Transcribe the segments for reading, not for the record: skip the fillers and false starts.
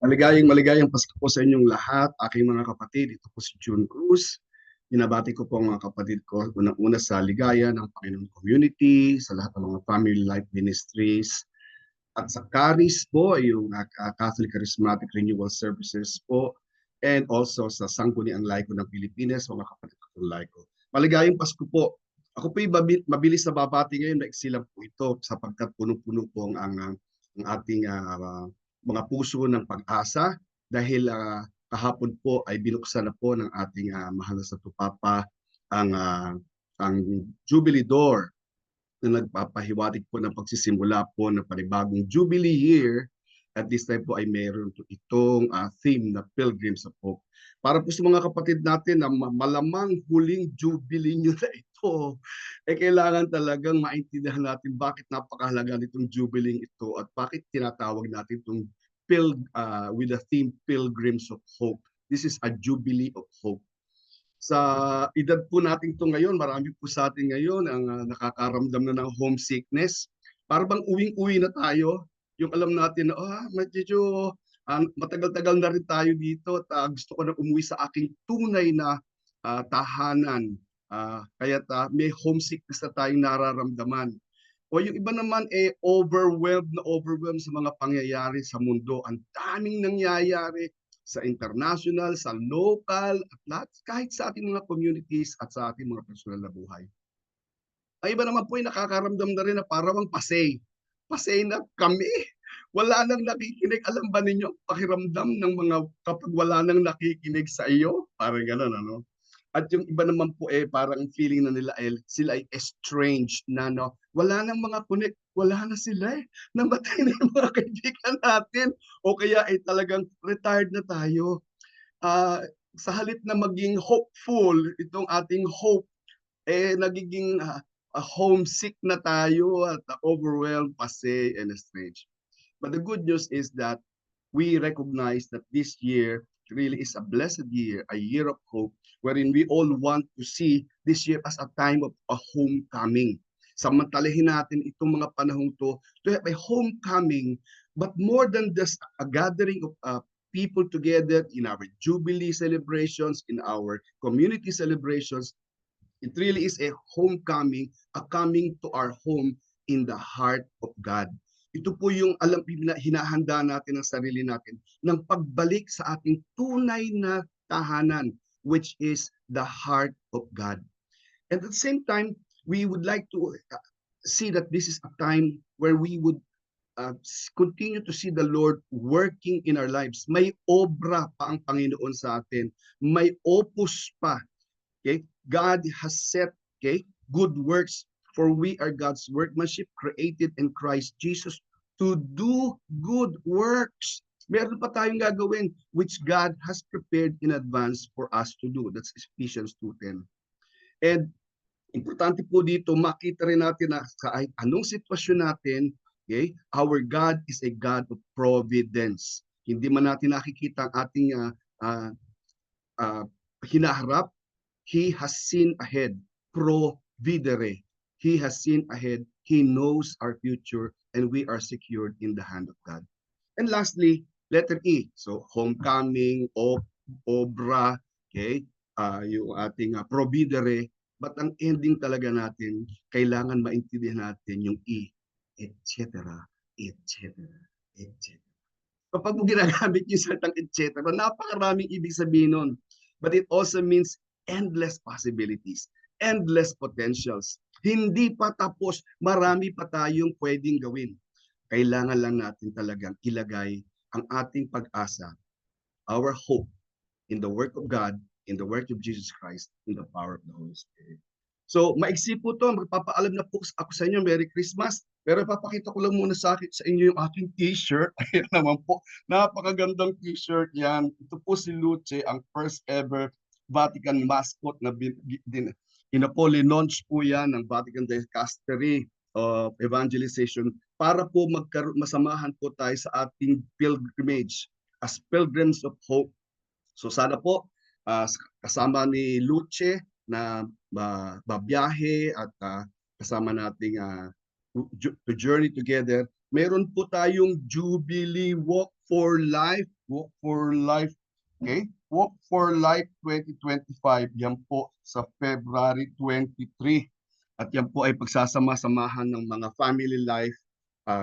Maligayang Pasko po sa inyong lahat, aking mga kapatid. Ito po si June Cruz. Binabati ko po ang mga kapatid ko, unang-una sa ligaya ng Panginoon Community, sa lahat ng mga Family Life Ministries, at sa CARIS po, yung Catholic Charismatic Renewal Services po, and also sa Sangguniang Laiko ng Pilipinas, mga kapatid ko ng Laiko. Maligayang Pasko po. Ako po mabilis na babati ngayon, maiksi lang po ito sapagkat puno-puno po ang ating mga puso ng pag-asa dahil kahapon po ay binuksan na po ng ating mahal na Satupapa ang Jubilee Door na nagpapahiwatig po ng pagsisimula po ng panibagong Jubilee year. At this time po ay mayroon itong theme na Pilgrims of Hope. Para po sa mga kapatid natin na malamang huling Jubilee nyo na ito, kailangan talagang maintindihan natin bakit napakahalaga nitong Jubilee ito at bakit tinatawag natin itong with the theme Pilgrims of Hope. This is a Jubilee of Hope. Sa edad po natin ito ngayon, marami po sa atin ngayon ang nakakaramdam na ng homesickness. Para bang uwing-uwi na tayo, yung alam natin na medyo matagal-tagal na rin tayo dito at gusto ko na umuwi sa aking tunay na tahanan. Kaya may homesickness na tayong nararamdaman. O yung iba naman overwhelmed sa mga pangyayari sa mundo. Ang daming nangyayari sa international, sa local, at lahat, kahit sa ating mga communities at sa ating mga personal na buhay. Ay iba naman po ay nakakaramdam na rin na parang pasay. Pasay na kami. Wala nang nakikinig. Alam ba ninyo ang pakiramdam ng mga kapag wala nang nakikinig sa iyo? Parang gano'n, ano? At yung iba naman po parang feeling na nila sila ay estranged na wala nang mga connect, wala na sila namatay na yung mga kaibigan natin o kaya ay talagang retired na tayo. Sa halip na maging hopeful, itong ating hope, nagiging homesick na tayo at overwhelmed, pase, and estranged. But the good news is that we recognize that this year really is a blessed year, a year of hope, wherein we all want to see this year as a time of a homecoming. Samantalahin natin itong mga panahong to have a homecoming, but more than just a gathering of people together in our Jubilee celebrations, in our community celebrations. It really is a homecoming, a coming to our home in the heart of God. Ito po yung hinahanda natin ng sarili natin ng pagbalik sa ating tunay na tahanan, which is the heart of God. And at the same time, we would like to see that this is a time where we would continue to see the Lord working in our lives. May obra pa ang Panginoon sa atin. May opus pa. Okay? God has set good works, for we are God's workmanship created in Christ Jesus to do good works. Meron pa tayong gagawin which God has prepared in advance for us to do. That's Ephesians 2:10. And importante po dito, makita rin natin na kahit anong sitwasyon natin, our God is a God of providence. Hindi man natin nakikita ang ating hinaharap, He has seen ahead. Providere. He has seen ahead. He knows our future, and we are secured in the hand of God. And lastly, letter E. So, homecoming, obra, yung ating providere. But ang ending talaga natin, kailangan maintindihan natin yung E, etc., etc., etc. Kapag mo ginagamit yung salitang etc., napakaraming ibig sabihin nun. But it also means endless possibilities, endless potentials. Hindi pa tapos, marami pa tayong pwedeng gawin. Kailangan lang natin talagang ilagay ang ating pag-asa, our hope, in the work of God, in the work of Jesus Christ, in the power of the Holy Spirit. So, maiksi po to. Magpapaalam na po ako sa inyo. Merry Christmas. Pero papakita ko lang muna sa inyo yung aking t-shirt. Ayan naman po. Napakagandang t-shirt yan. Ito po si Luce, ang first ever Vatican mascot na launch po yan ng Vatican Dicastery of Evangelization para po masamahan po tayo sa ating pilgrimage as Pilgrims of Hope. So sana po kasama ni Luce na babiyahe at kasama nating to journey together. Meron po tayong Jubilee Walk for Life Walk for Life. Okay? Walk for Life 2025. Yan po sa February 23. At yan po ay pagsasama-samahan ng mga family life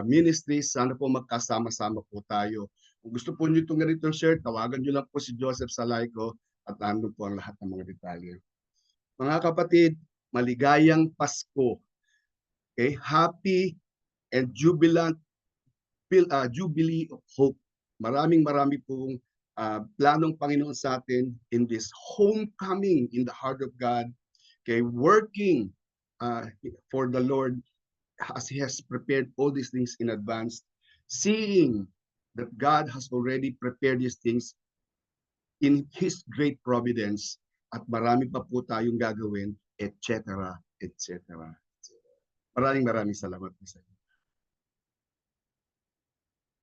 ministries. Sana po magkasama-sama po tayo. Kung gusto po nyo itong ganitong share, tawagan nyo lang po si Joseph Salayco at nandun po ang lahat ng mga detalye. Mga kapatid, maligayang Pasko. Okay? Happy and jubilant Jubilee of Hope. Maraming pong planong Panginoon sa atin in this homecoming in the heart of God. Okay, working for the Lord as He has prepared all these things in advance, seeing that God has already prepared these things in His great providence at marami pa po tayong gagawin, etc. etc. Maraming salamat po sa inyo.